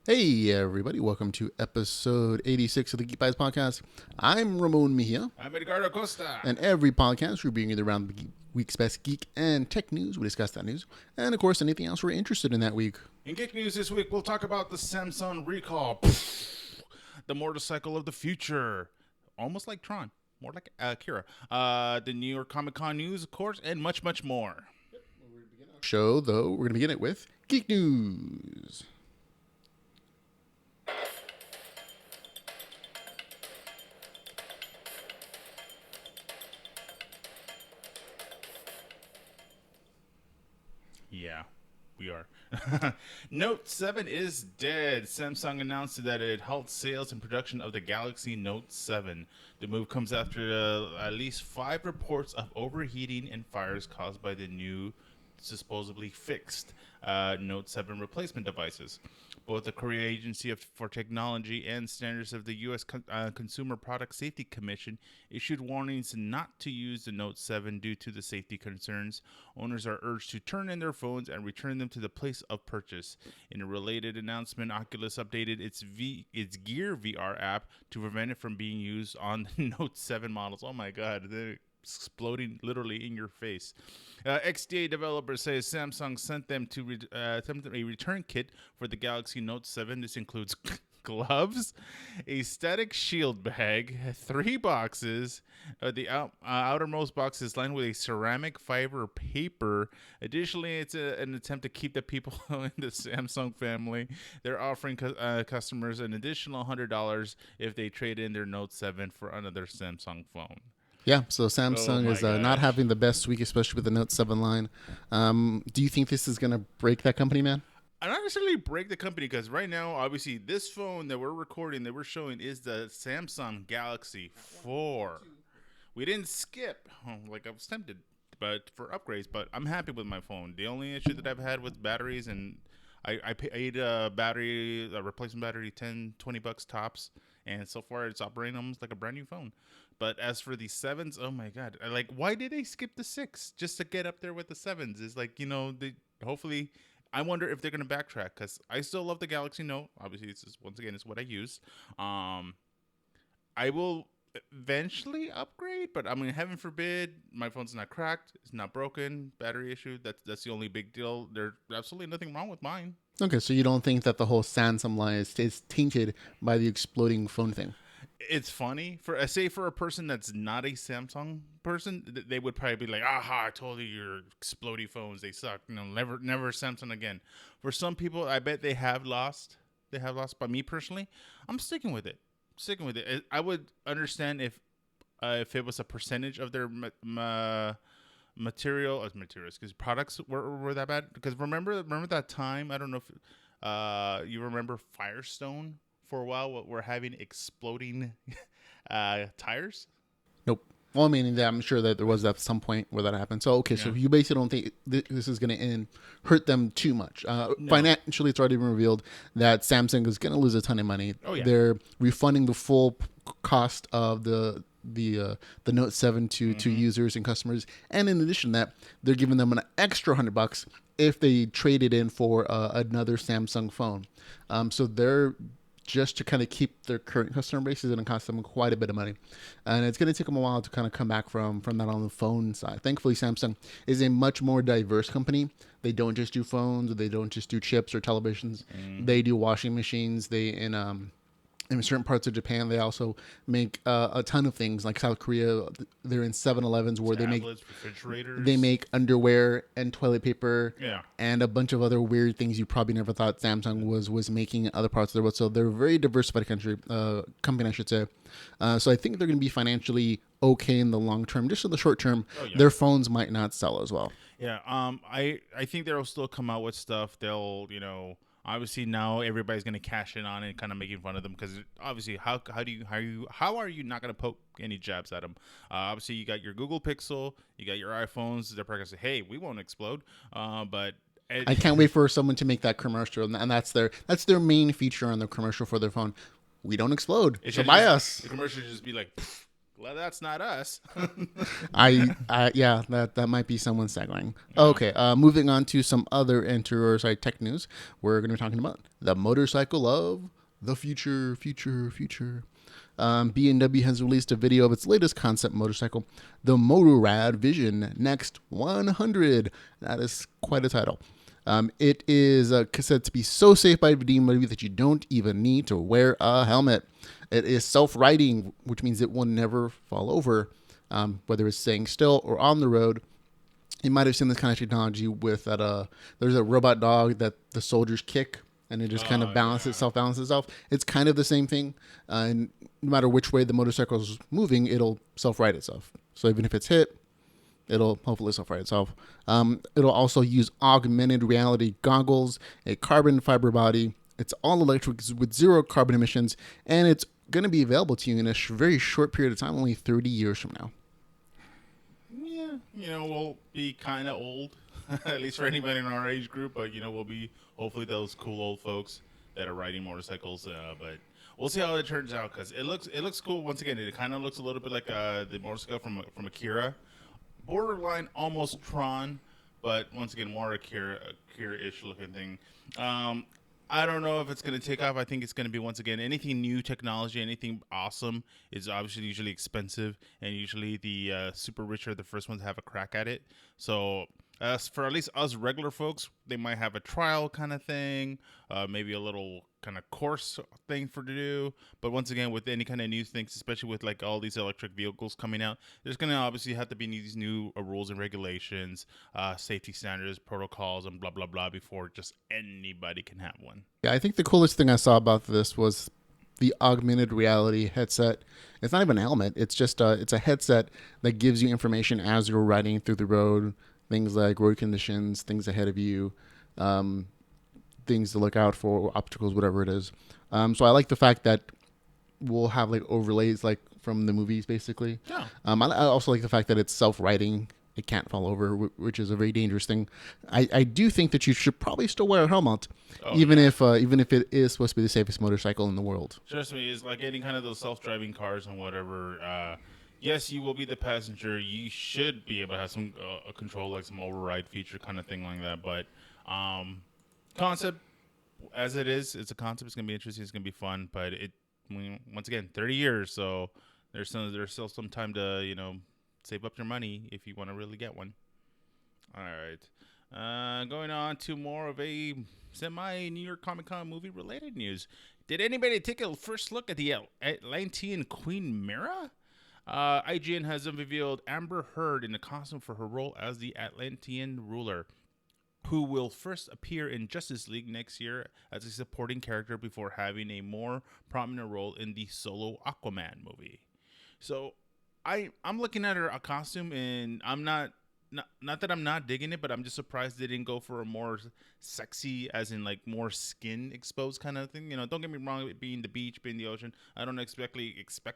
Hey everybody, welcome to episode 86 of the Geek Bytes podcast. I'm Ramon Mejia, I'm Edgar Acosta. and every podcast we're bringing you around the week's best geek and tech news. We discuss that news, and of course anything else we're interested in that week. In Geek News this week, we'll talk about the Samsung recall, the motorcycle of the future, almost like Tron, more like Akira, the New York Comic Con news, of course, and much, much more. Show, though, we're going to begin it with Geek News. Yeah, we are. Note 7 is dead. Samsung announced that it halted sales and production of the Galaxy Note 7. The move comes after at least 5 reports of overheating and fires caused by the new, supposedly fixed Note 7 replacement devices. Both the Korea Agency for Technology and Standards of the U.S. Consumer Product Safety Commission issued warnings not to use the Note 7 due to the safety concerns. Owners are urged to turn in their phones and return them to the place of purchase. In a related announcement, Oculus updated its Gear VR app to prevent it from being used on the Note 7 models. Oh my God, they're exploding literally in your face. XDA developer says Samsung sent them a return kit for the Galaxy Note 7. This includes gloves, a static shield bag, 3 boxes. The outermost box is lined with a ceramic fiber paper. Additionally, it's an attempt to keep the people in the Samsung family. They're offering customers an additional $100 if they trade in their Note 7 for another Samsung phone. Yeah, so Samsung is not having the best week, especially with the Note 7 line. Do you think this is going to break that company, man? I don't necessarily break the company because right now, obviously, this phone that we're recording, that we're showing, is the Samsung Galaxy 4. We didn't skip, like I was tempted, but for upgrades. But I'm happy with my phone. The only issue that I've had with batteries, and I paid a replacement battery, $10-20 tops, and so far it's operating almost like a brand new phone. But as for the 7s, oh my God, why did they skip the 6 just to get up there with the 7s? It's like, hopefully. I wonder if they're going to backtrack because I still love the Galaxy Note. Obviously, it's what I use. I will eventually upgrade, but I mean, heaven forbid, my phone's not cracked, it's not broken, battery issue. That's the only big deal. There's absolutely nothing wrong with mine. Okay, so you don't think that the whole Samsung line is tainted by the exploding phone thing? It's funny for a person that's not a Samsung person, they would probably be like, "Aha! I told you your exploding phones they suck. Never Samsung again." For some people, I bet they have lost. They have lost. But me personally, I'm sticking with it. I would understand if it was a percentage of their materials because products were that bad. Because remember that time? I don't know if you remember Firestone. For a while, we're having exploding tires. Nope. Well, I mean, I'm sure that there was at some point where that happened. So, okay, so you basically don't think this is going to hurt them too much. No. Financially, it's already been revealed that Samsung is going to lose a ton of money. Oh, yeah. They're refunding the full cost of the Note 7 to users and customers, and in addition to that, they're giving them an extra $100 if they trade it in for another Samsung phone. So they're just to kind of keep their current customer base is going to cost them quite a bit of money. And it's going to take them a while to kind of come back from that on the phone side. Thankfully, Samsung is a much more diverse company. They don't just do phones. They don't just do chips or televisions. They do washing machines. In certain parts of Japan, they also make a ton of things. Like South Korea, they're in 7-Elevens where they make underwear and toilet paper, and a bunch of other weird things you probably never thought Samsung was making in other parts of the world. So they're a very diversified company, I should say. So I think they're going to be financially okay in the long term. Just in the short term, their phones might not sell as well. Yeah. I think they'll still come out with stuff. They'll obviously, now everybody's going to cash in on it, kind of making fun of them because obviously, how are you not going to poke any jabs at them? Obviously, you got your Google Pixel, you got your iPhones. They're probably going to say, "Hey, we won't explode," but I can't wait for someone to make that commercial, and that's their main feature on the commercial for their phone. We don't explode, so buy us. The commercial should just be like, Glad that's not us. Yeah, that might be someone's tagline. Yeah. Okay, moving on to some other tech news. We're going to be talking about the motorcycle of the future. B&W has released a video of its latest concept motorcycle, the Motorrad Vision Next 100. That is quite a title. It is said to be so safe by BMW that you don't even need to wear a helmet. It is self-riding, which means it will never fall over, whether it's staying still or on the road. You might have seen this kind of technology with that. There's a robot dog that the soldiers kick, and it just kind of balances itself. It's kind of the same thing. And no matter which way the motorcycle is moving, it'll self-ride itself. So even if it's hit, it'll hopefully self-ride itself. It'll also use augmented reality goggles, a carbon fiber body. It's all electric with zero carbon emissions, and it's going to be available to you in a very short period of time, only 30 years from now. Yeah, we'll be kind of old, at least for anybody in our age group. But we'll be hopefully those cool old folks that are riding motorcycles. But we'll see how it turns out because it looks cool. Once again, it kind of looks a little bit like the motorcycle from Akira, borderline almost Tron, but once again more Akira-ish looking thing. I don't know if it's going to take off. I think it's going to be, once again, anything new technology, anything awesome is obviously usually expensive, and usually the super rich are the first ones to have a crack at it. So for at least us regular folks, they might have a trial kind of thing, maybe a little kind of course thing to do. But once again, with any kind of new things, especially with like all these electric vehicles coming out, there's going to obviously have to be these new rules and regulations, safety standards, protocols, and blah, blah, blah before just anybody can have one. Yeah, I think the coolest thing I saw about this was the augmented reality headset. It's not even a helmet. It's just it's a headset that gives you information as you're riding through the road, things like road conditions, things ahead of you, things to look out for, obstacles, whatever it is. So I like the fact that we'll have like overlays like from the movies, basically. Yeah. I also like the fact that it's self-riding. It can't fall over, which is a very dangerous thing. I do think that you should probably still wear a helmet, even if it is supposed to be the safest motorcycle in the world. Trust me, it's like any kind of those self-driving cars and whatever. Yes, you will be the passenger. You should be able to have some control, like some override feature kind of thing like that. But concept, as it is, it's a concept. It's going to be interesting. It's going to be fun. But once again, 30 years. So there's still some time to, save up your money if you want to really get one. All right. Going on to more of a semi-New York Comic Con movie-related news. Did anybody take a first look at the Atlantean Queen Mera? IGN has revealed Amber Heard in a costume for her role as the Atlantean ruler, who will first appear in Justice League next year as a supporting character before having a more prominent role in the solo Aquaman movie. So I'm looking at her costume, and I'm not that I'm not digging it, but I'm just surprised they didn't go for a more sexy, as in like more skin exposed kind of thing. Don't get me wrong, it being the beach, being the ocean, I don't expect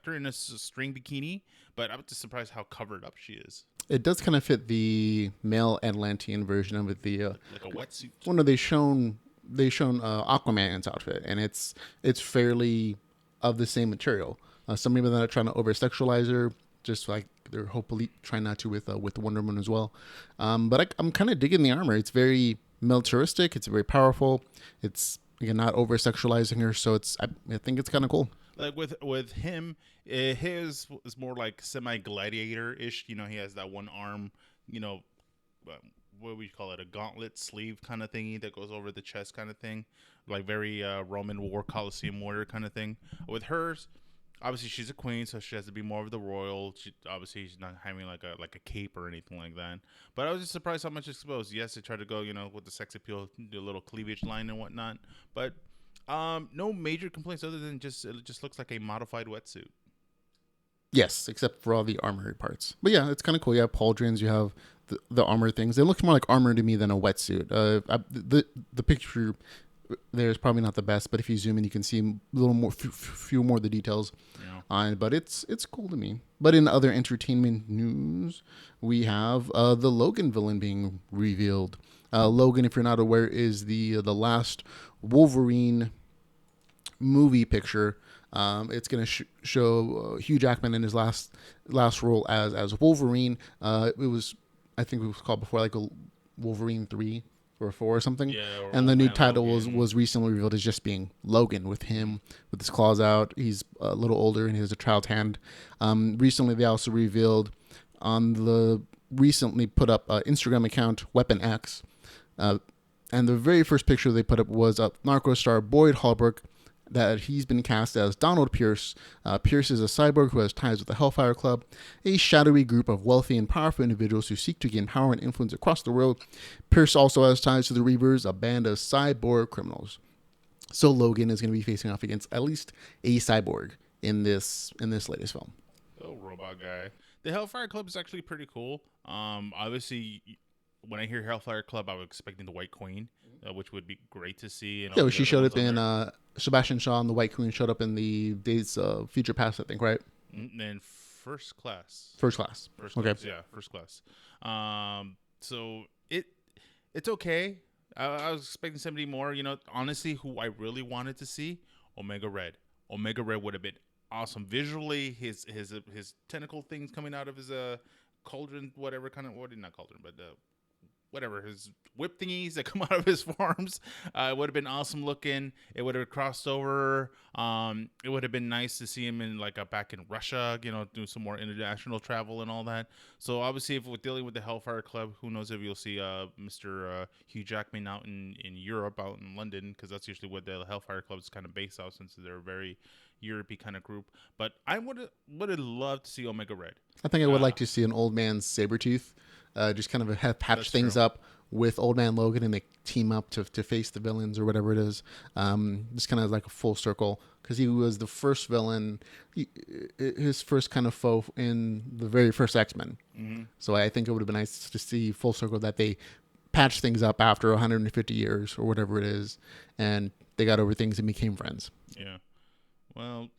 her in a string bikini, but I'm just surprised how covered up she is. It does kind of fit the male Atlantean version of it. Like a wetsuit. Well, no, they shown Aquaman's outfit, and it's fairly of the same material. Some people that are trying to over sexualize her, just like they're hopefully trying not to with Wonder Woman as well. But I'm kind of digging the armor. It's very militaristic. It's very powerful. It's, again, not over sexualizing her, so I think it's kind of cool. Like with him, his is more like semi gladiator ish. He has that one arm. What would you call it? A gauntlet sleeve kind of thingy that goes over the chest kind of thing, like very Roman War Colosseum warrior kind of thing. With hers, obviously she's a queen, so she has to be more of the royal. She's not having like a cape or anything like that. But I was just surprised how much exposed. Yes, they tried to go with the sex appeal, the little cleavage line and whatnot. But no major complaints other than it just looks like a modified wetsuit. Yes, except for all the armory parts. But yeah, it's kind of cool. You have pauldrons, you have the armor things. It looks more like armor to me than a wetsuit. The picture there is probably not the best, but if you zoom in, you can see a little more, few more of the details. Yeah. But it's cool to me. But in other entertainment news, we have the Logan villain being revealed. Logan, if you're not aware, is the last Wolverine movie picture It's going to show Hugh Jackman in his last role as Wolverine. It was, I think it was called before, like a Wolverine 3 or 4 or something. Yeah, or And the Old new Man title Logan. was recently revealed as just being Logan, with him with his claws out. He's a little older and he has a child's hand. Recently, they also revealed on the recently put up Instagram account Weapon X. And the very first picture they put up was Narco star Boyd Holbrook, that he's been cast as Donald Pierce. Pierce is a cyborg who has ties with the Hellfire Club, a shadowy group of wealthy and powerful individuals who seek to gain power and influence across the world. Pierce also has ties to the Reavers, a band of cyborg criminals. So Logan is going to be facing off against at least a cyborg in this latest film. Oh, robot guy. The Hellfire Club is actually pretty cool. Obviously, when I hear Hellfire Club, I was expecting the White Queen, which would be great to see. And Yeah, she showed up in Sebastian Shaw and the White Queen showed up in the Days of Future Past, I think, right? And then First Class. First Class. Okay. Yeah, First Class. So it's okay. I was expecting somebody more. Honestly, who I really wanted to see, Omega Red. Omega Red would have been awesome visually. His tentacle things coming out of his cauldron, whatever kind of, not cauldron, but whatever, his whip thingies that come out of his farms. It would have been awesome looking. It would have crossed over. It would have been nice to see him in back in Russia, do some more international travel and all that. So obviously, if we're dealing with the Hellfire Club, who knows if you'll see Mr. Hugh Jackman out in Europe, out in London, because that's usually what the Hellfire Club is kind of based off, since they're a very European kind of group. But I would have loved to see Omega Red. I think I would like to see an old man Sabretooth. Just kind of patch things up with Old Man Logan, and they team up to face the villains or whatever it is. Just kind of like a full circle, because he was the first villain, his first kind of foe in the very first X-Men. Mm-hmm. So I think it would have been nice to see full circle, that they patched things up after 150 years or whatever it is, and they got over things and became friends. Yeah. Well,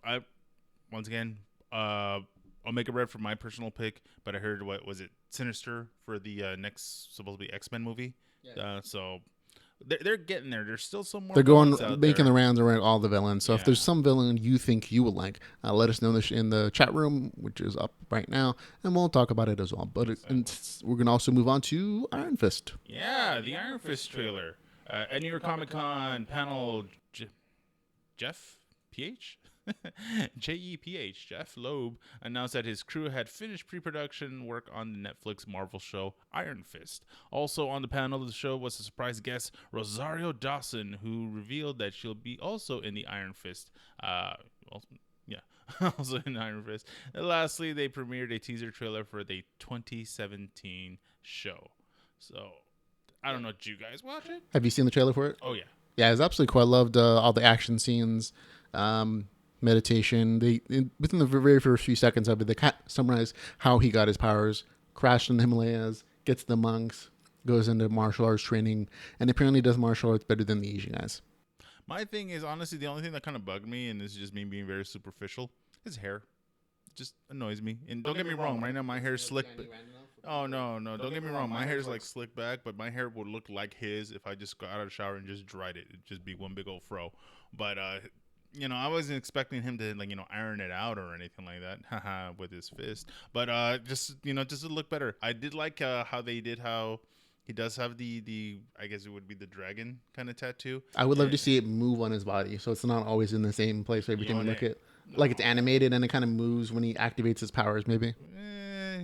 once again, Omega Red for my personal pick, but I heard, what was it, Sinister for the next supposed to be X-Men movie. Yeah. So they're getting there. There's still some more. They're going making the rounds around all the villains. So if there's some villain you think you would like, let us know in the chat room, which is up right now, and we'll talk about it as well. But we're gonna also move on to Iron Fist. Yeah, the Iron Fist trailer at New York Comic Con panel. Jeff PH. JEPH, Jeff Loeb, announced that his crew had finished pre-production work on the Netflix Marvel show Iron Fist. Also on the panel of the show was a surprise guest, Rosario Dawson, who revealed that she'll be also in the Iron Fist. Also in Iron Fist. And lastly, they premiered a teaser trailer for the 2017 show. So, I don't know, did you guys watch it? Have you seen the trailer for it? Oh, yeah. Yeah, it's absolutely cool. I loved all the action scenes. Meditation. Within the very first few seconds of it, they summarize how he got his powers, crashed in the Himalayas, gets the monks, goes into martial arts training, and apparently does martial arts better than the Asian guys. My thing is, honestly, the only thing that kind of bugged me, and this is just me being very superficial, his hair. It just annoys me. And don't get me wrong, right now my hair is slick. Oh, no. Don't get me wrong. My hair is like slick back, but my hair would look like his if I just got out of the shower and just dried it. It'd just be one big old fro. But, I wasn't expecting him to iron it out or anything like that, with his fist. But just to look better. I did like how they did how he does have the I guess it would be the dragon kind of tattoo. I would love to see it move on his body, so it's not always in the same place every time you look at. Like it's animated and it kind of moves when he activates his powers, maybe.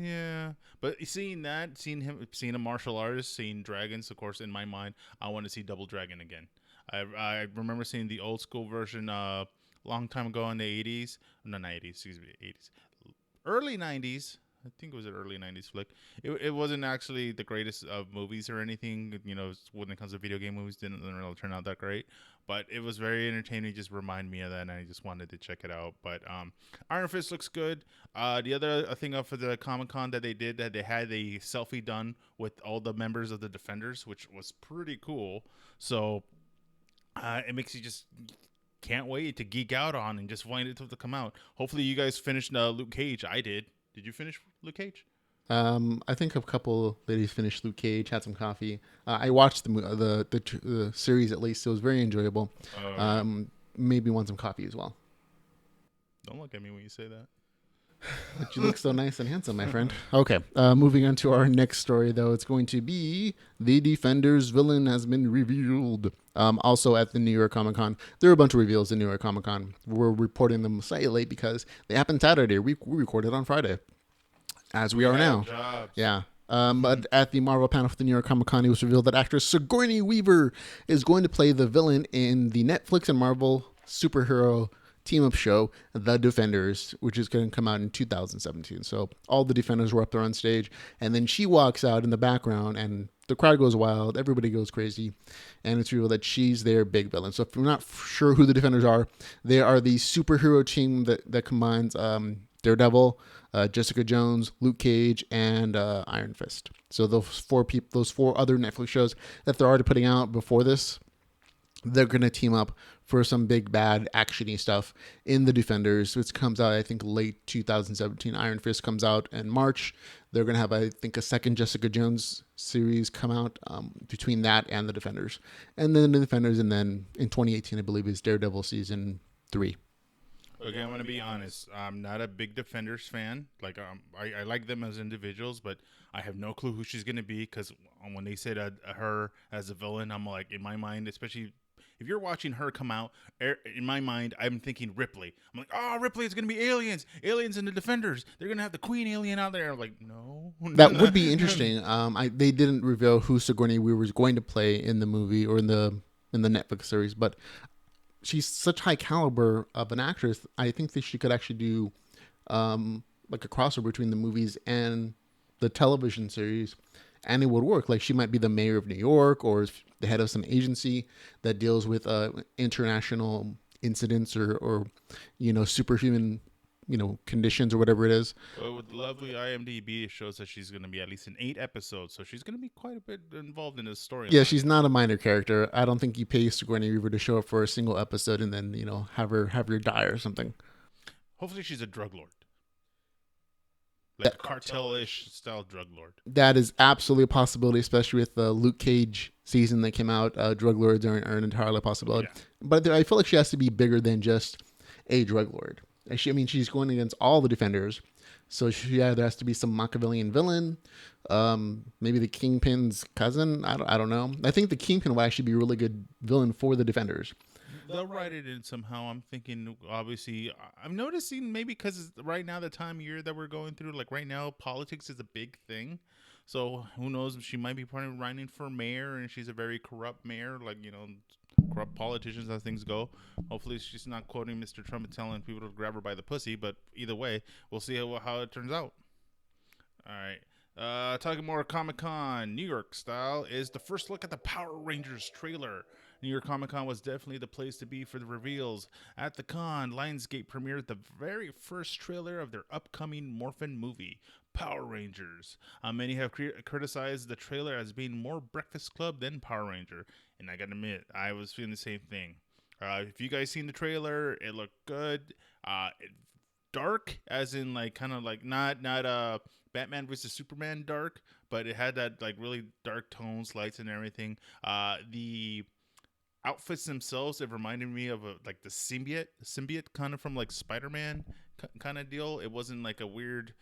Yeah. But seeing a martial artist, seeing dragons, of course, in my mind, I want to see Double Dragon again. I remember seeing the old school version long time ago in the 80s. No, not 80s, excuse me, 80s. Early 90s. I think it was an early 90s flick. It wasn't actually the greatest of movies or anything. When it comes to video game movies, didn't really turn out that great. But it was very entertaining. It just reminded me of that, and I just wanted to check it out. But Iron Fist looks good. The other thing for the Comic-Con that they did, that they had a selfie done with all the members of the Defenders, which was pretty cool. So it makes you just can't wait to geek out on and just wait until to come out. Hopefully you guys finished Luke Cage. I did. Did you finish Luke Cage? I think a couple ladies finished Luke Cage, had some coffee. I watched the series at least. So it was very enjoyable. Maybe want some coffee as well. Don't look at me when you say that. But you look so nice and handsome, my friend. Okay, moving on to our next story, though. It's going to be the Defenders villain has been revealed. Also at the New York Comic Con. There are a bunch of reveals in New York Comic Con. We're reporting them slightly late because they happened Saturday. We recorded on Friday, as we We are have now. jobs. Yeah. But at the Marvel panel for the New York Comic Con, it was revealed that actress Sigourney Weaver is going to play the villain in the Netflix and Marvel superhero team-up show, The Defenders, which is going to come out in 2017. So all the Defenders were up there on stage, and then she walks out in the background, and the crowd goes wild, everybody goes crazy, and it's revealed that she's their big villain. So if you're not sure who the Defenders are, they are the superhero team that combines Daredevil, Jessica Jones, Luke Cage, and Iron Fist. So those four other Netflix shows that they're already putting out before this, they're going to team up for some big bad actiony stuff in the Defenders, which comes out I think late 2017. Iron Fist comes out in March. They're going to have I think a second Jessica Jones series come out between that and the Defenders, and then the Defenders, and then in 2018 I believe is Daredevil season 3. Okay, I'm gonna be honest. I'm not a big Defenders fan. Like, I like them as individuals, but I have no clue who she's gonna be because when they said her as a villain, I'm like, in my mind, especially if you're watching her come out, in my mind, I'm thinking Ripley. I'm like, oh, Ripley is gonna be aliens in the Defenders. They're gonna have the Queen alien out there. I'm like, no. That would be interesting. They didn't reveal who Sigourney Weaver was going to play in the movie or in the Netflix series, but she's such high caliber of an actress. I think that she could actually do like a crossover between the movies and the television series, and it would work. Like she might be the mayor of New York or the head of some agency that deals with international incidents or superhuman conditions or whatever it is. Well, with lovely IMDb, it shows that she's going to be at least in 8 episodes, so she's going to be quite a bit involved in this storyline. Yeah, she's not a minor character. I don't think you pay Sigourney Weaver to show up for a single episode and then have her die or something. Hopefully, she's a drug lord, like a cartel-ish style drug lord. That is absolutely a possibility, especially with the Luke Cage season that came out. Drug lords are an entirely possibility. Yeah. But I feel like she has to be bigger than just a drug lord. She's going against all the Defenders. So she either has to be some Machiavellian villain, maybe the Kingpin's cousin. I don't know. I think the Kingpin would actually be a really good villain for the Defenders. They'll write it in somehow. I'm thinking, obviously, I'm noticing maybe because right now the time of year that we're going through, like right now, politics is a big thing. So who knows? She might be running for mayor, and she's a very corrupt mayor, like corrupt politicians as things go. Hopefully, she's not quoting Mr. Trump and telling people to grab her by the pussy. But either way, we'll see how it turns out. All right. Talking more Comic-Con, New York style, is the first look at the Power Rangers trailer. New York Comic-Con was definitely the place to be for the reveals. At the con, Lionsgate premiered the very first trailer of their upcoming Morphin movie, Power Rangers. Many have criticized the trailer as being more Breakfast Club than Power Ranger, and I gotta admit, I was feeling the same thing. If you guys seen the trailer, it looked good. Dark, as in like kind of like not Batman vs Superman dark, but it had that like really dark tones, lights, and everything. The outfits themselves, it reminded me of like the symbiote kind of from like Spider-Man kind of deal. It wasn't like a weird,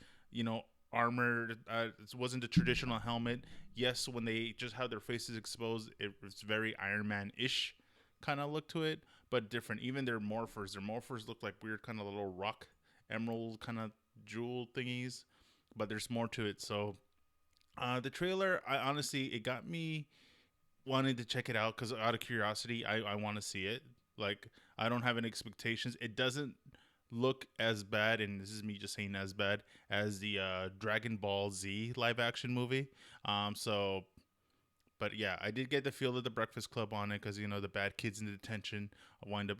armor. It wasn't a traditional helmet. Yes, when they just had their faces exposed, it was very Iron Man-ish kind of look to it, but different. Even their morphers look like weird kind of little rock emerald kind of jewel thingies, but there's more to it. So the trailer, it got me wanting to check it out because out of curiosity, I want to see it. Like, I don't have any expectations. It doesn't look as bad, and this is me just saying as bad as the Dragon Ball Z live action movie. But yeah, I did get the feel of the Breakfast Club on it because, the bad kids in detention wind up,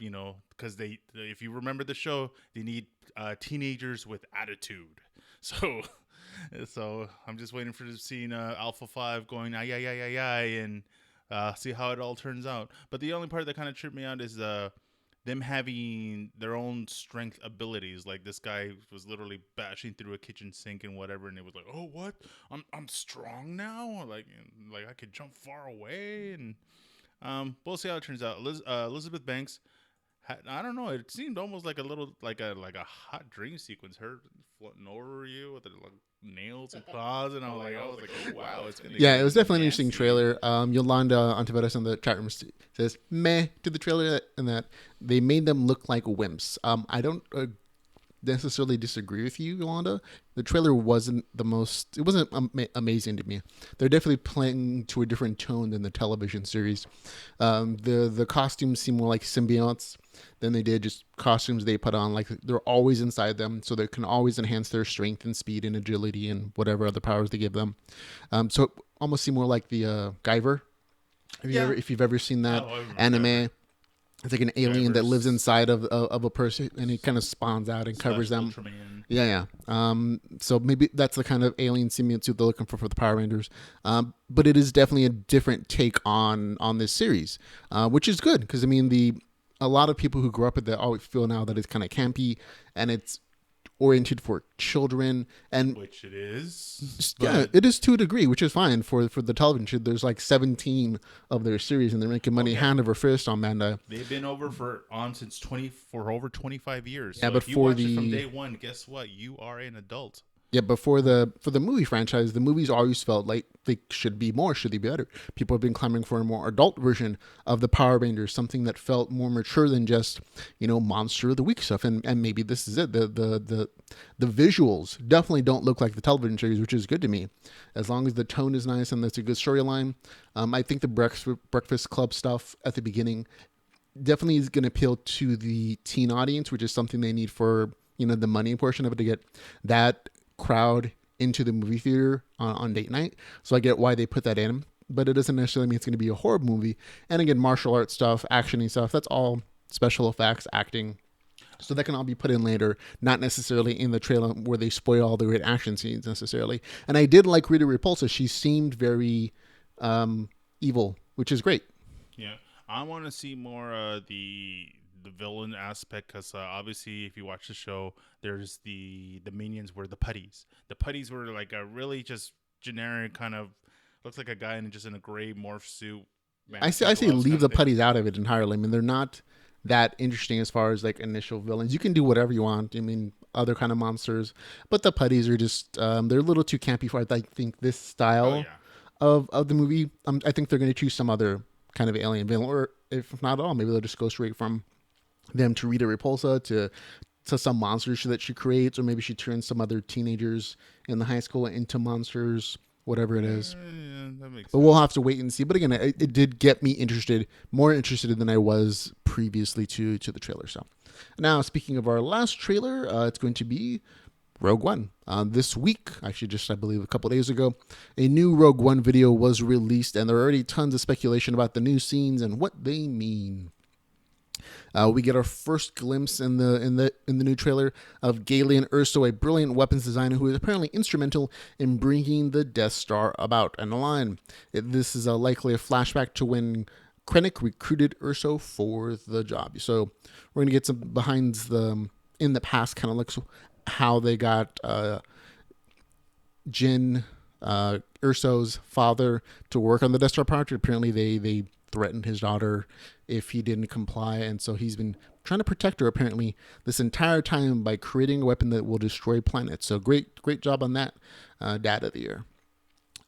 because if you remember the show, they need teenagers with attitude. So I'm just waiting for seeing Alpha 5 going, ay, ay, ay, ay, ay, and see how it all turns out. But the only part that kind of tripped me out is them having their own strength abilities. Like this guy was literally bashing through a kitchen sink and whatever, and it was like, oh, what? I'm strong now. Like I could jump far away, and we'll see how it turns out. Elizabeth Banks I don't know. It seemed almost like a little like a hot dream sequence. Her floating over you with her like, nails and claws, and I was like, oh wow, it's gonna Yeah, get it was definitely an interesting nasty. trailer. Yolanda Ontiveros in the chat room says meh to the trailer, and that they made them look like wimps. I don't necessarily disagree with you, Yolanda. The trailer wasn't the most. It wasn't amazing to me. They're definitely playing to a different tone than the television series. The costumes seem more like symbionts than they did just costumes they put on. Like they're always inside them, so they can always enhance their strength and speed and agility and whatever other powers they give them. So it almost seem more like the Guyver. Yeah. If you've ever seen that Oh, I remember Guyver. anime, it's like an alien that lives Guyver's inside of a person, and he kind of spawns out and slash covers them. Ultraman. Yeah, yeah. So maybe that's the kind of alien symbiote suit they're looking for the Power Rangers. But it is definitely a different take on this series, which is good because I mean a lot of people who grew up with that always feel now that it's kind of campy and it's oriented for children, and Which it is. yeah, But it is to a degree, which is fine for the television show. There's like 17 of their series, and they're making money yeah. hand over fist on Manda. they've been on since 20 for over 25 years. Yeah, So but if you for watch it from the day one, guess what? You are an adult. Yeah, but for the movie franchise, the movies always felt like they should be more, should they be better. People have been clamoring for a more adult version of the Power Rangers, something that felt more mature than just, Monster of the Week stuff. And maybe this is it. The visuals definitely don't look like the television series, which is good to me. As long as the tone is nice and that's a good storyline. I think the Breakfast Club stuff at the beginning definitely is going to appeal to the teen audience, which is something they need for, the money portion of it to get that crowd into the movie theater on date night. So I get why they put that in, but it doesn't necessarily mean it's going to be a horror movie. And again, martial arts stuff, actiony stuff, that's all special effects, acting. So that can all be put in later, not necessarily in the trailer where they spoil all the great action scenes necessarily. And I did like Rita Repulsa. She seemed very evil, which is great. Yeah, I want to see more the villain aspect because obviously, if you watch the show, there's the minions were the putties. The putties were like a really just generic kind of looks like a guy in a gray morph suit. I say leave the putties out of it entirely. I mean, they're not that interesting as far as like initial villains. You can do whatever you want. I mean, other kind of monsters, but the putties are just they're a little too campy for I think this Oh style yeah, of the movie. I think they're going to choose some other kind of alien villain, or if not at all, maybe they'll just go straight from them to Rita Repulsa to some monsters that she creates, or maybe she turns some other teenagers in the high school into monsters, whatever it is. yeah, that makes But sense. we'll have to wait and see. But again, it did get me more interested than I was previously to the trailer. So now, speaking of our last trailer, it's going to be Rogue One. This week, actually just I believe a couple days ago, a new Rogue One video was released, and there are already tons of speculation about the new scenes and what they mean. We get our first glimpse in the new trailer of Galen Erso, a brilliant weapons designer who is apparently instrumental in bringing the Death Star about and aligned. This is likely a flashback to when Krennic recruited Erso for the job. So we're gonna get some behind the in the past kind of looks how they got Jin Erso's father to work on the Death Star project. Apparently they threatened his daughter if he didn't comply, and so he's been trying to protect her apparently this entire time by creating a weapon that will destroy planets. So great job on that, Dad of the Year.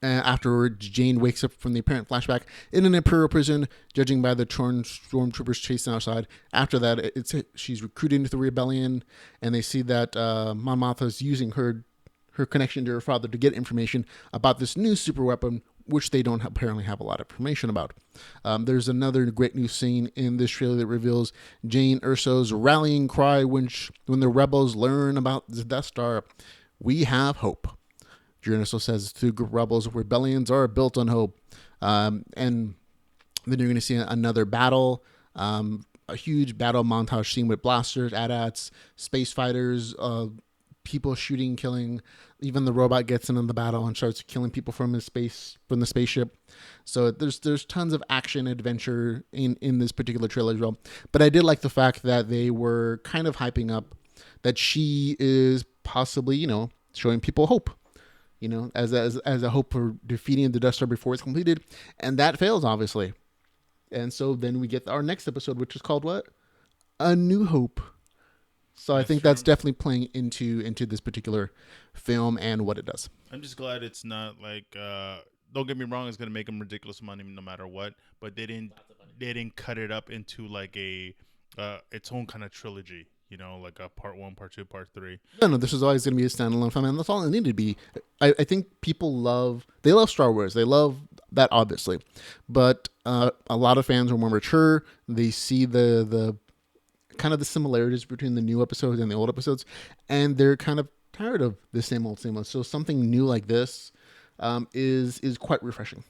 Afterwards, Jane wakes up from the apparent flashback in an Imperial prison, judging by the torn stormtroopers chasing outside. After that, she's recruited into the rebellion, and they see that Mon Mothma is using her connection to her father to get information about this new super weapon, which they don't apparently have a lot of information about. There's another great new scene in this trailer that reveals Jane Erso's rallying cry when the rebels learn about the Death Star. We have hope. Jyn Erso says to rebels, rebellions are built on hope. And then you're going to see another battle, a huge battle montage scene with blasters, AT-ATs, space fighters, people shooting, killing. Even the robot gets into the battle and starts killing people from the spaceship. So there's tons of action adventure in this particular trailer as well. But I did like the fact that they were kind of hyping up that she is possibly, showing people hope. As a hope for defeating the Death Star before it's completed, and that fails obviously. And so then we get our next episode, which is called what? A New Hope. So I That's think true. that's definitely playing into this particular film and what it does. I'm just glad it's not like. Don't get me wrong; it's gonna make them ridiculous money no matter what. But they didn't cut it up into like a its own kind of trilogy. You know, like a part one, part two, part three. No, this is always going to be a standalone film, and that's all it needed to be. I think people love Star Wars. They love that, obviously, but a lot of fans are more mature. They see the kind of the similarities between the new episodes and the old episodes, and they're kind of tired of the same old, same old. So something new like this is quite refreshing.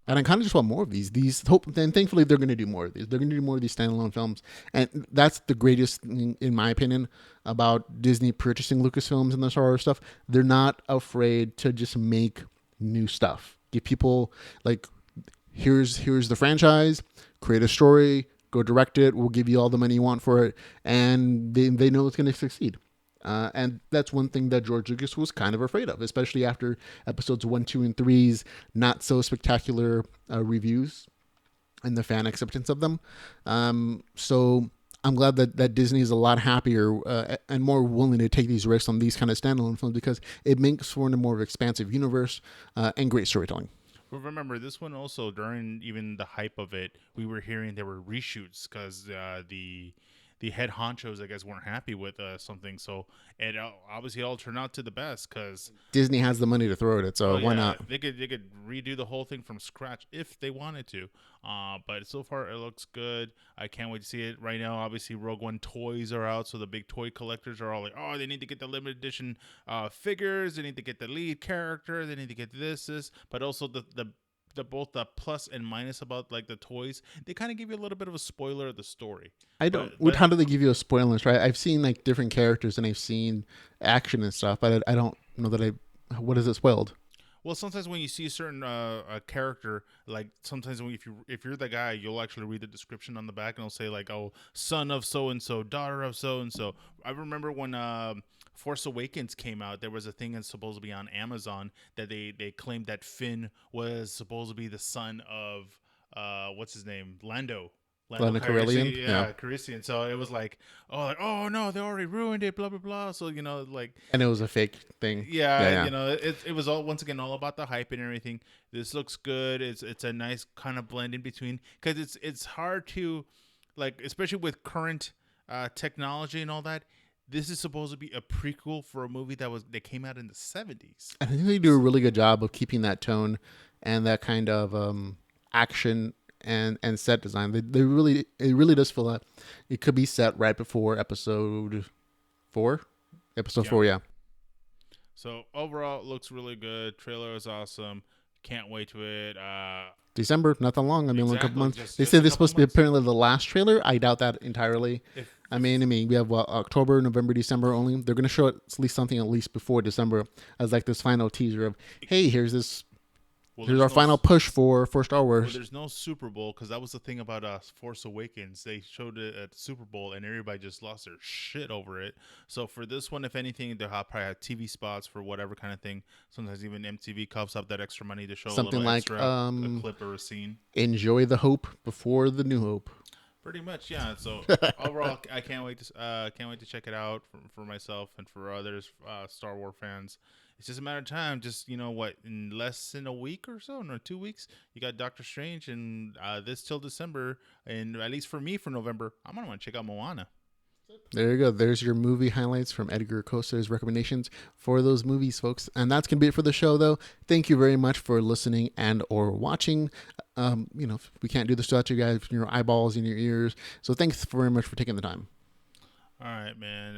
And I kind of just want more of these. And thankfully, they're going to do more of these. They're going to do more of these standalone films, and that's the greatest thing, in my opinion, about Disney purchasing Lucasfilms and the Star Wars stuff. They're not afraid to just make new stuff. Give people like, here's the franchise, create a story, go direct it. We'll give you all the money you want for it, and they know it's going to succeed. And that's one thing that George Lucas was kind of afraid of, especially after episodes 1, 2, and 3's not so spectacular reviews and the fan acceptance of them. So I'm glad that Disney is a lot happier and more willing to take these risks on these kind of standalone films, because it makes for a more expansive universe and great storytelling. But remember, this one also, during even the hype of it, we were hearing there were reshoots because the head honchos, I guess, weren't happy with something. So it obviously all turned out to the best because Disney has the money to throw at it, so why not? They could redo the whole thing from scratch if they wanted to. But so far it looks good. I can't wait to see it. Right now, obviously, Rogue One toys are out, so the big toy collectors are all like, oh, they need to get the limited edition figures. They need to get the lead character. They need to get this, but also the both the plus and minus about like the toys, they kind of give you a little bit of a spoiler of the story. How do they give you a spoiler? Right? I've seen like different characters and I've seen action and stuff, but I don't know that what is it spoiled? Well, sometimes when you see a certain a character, like sometimes if you're the guy, you'll actually read the description on the back and it'll say like, oh, son of so and so, daughter of so and so. I remember when Force Awakens came out, there was a thing that's supposed to be on Amazon that they claimed that Finn was supposed to be the son of what's his name, Lando Calrissian? yeah, Calrissian. So it was like, oh no, they already ruined it, blah blah blah. So like, and it was a fake thing. Yeah. It was all once again all about the hype and everything. This looks good. It's a nice kind of blend in between, because it's hard to, like, especially with current technology and all that. This is supposed to be a prequel for a movie that came out in the 70s. I think they do a really good job of keeping that tone and that kind of action and set design. It really does feel that it could be set right before episode 4. Episode 4, yeah. So overall, it looks really good. Trailer is awesome. Can't wait to it. December, not that long. I mean, only a couple months. They say this is supposed to be apparently the last trailer. I doubt that entirely. I mean, we have October, November, December only. They're going to show at least something at least before December as like this final teaser of, hey, here's our final push for Star Wars. Well, there's no Super Bowl, because that was the thing about Force Awakens. They showed it at the Super Bowl and everybody just lost their shit over it. So for this one, if anything, they'll probably have TV spots for whatever kind of thing. Sometimes even MTV coughs up that extra money to show something a little like extra, a clip or a scene. Enjoy the hope before the new hope. Pretty much, yeah. So overall, I can't wait to check it out for myself and for others, Star Wars fans. It's just a matter of time. Just, in less than a week or so, no, 2 weeks, you got Doctor Strange, and this till December, and at least for me, for November, I'm gonna want to check out Moana. There you go. There's your movie highlights from Edgar Acosta's recommendations for those movies, folks. And that's going to be it for the show, though. Thank you very much for listening and or watching. We can't do this without you guys, your eyeballs and your ears. So thanks very much for taking the time. All right, man.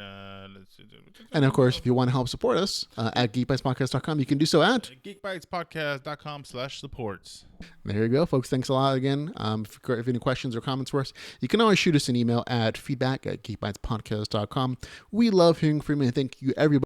And of course, if you want to help support us at geekbytespodcast.com, you can do so at geekbytespodcast.com/supports. There you go, folks. Thanks a lot again. If you have any questions or comments for us, you can always shoot us an email at feedback@geekbytespodcast.com. We love hearing from you, and thank you, everybody.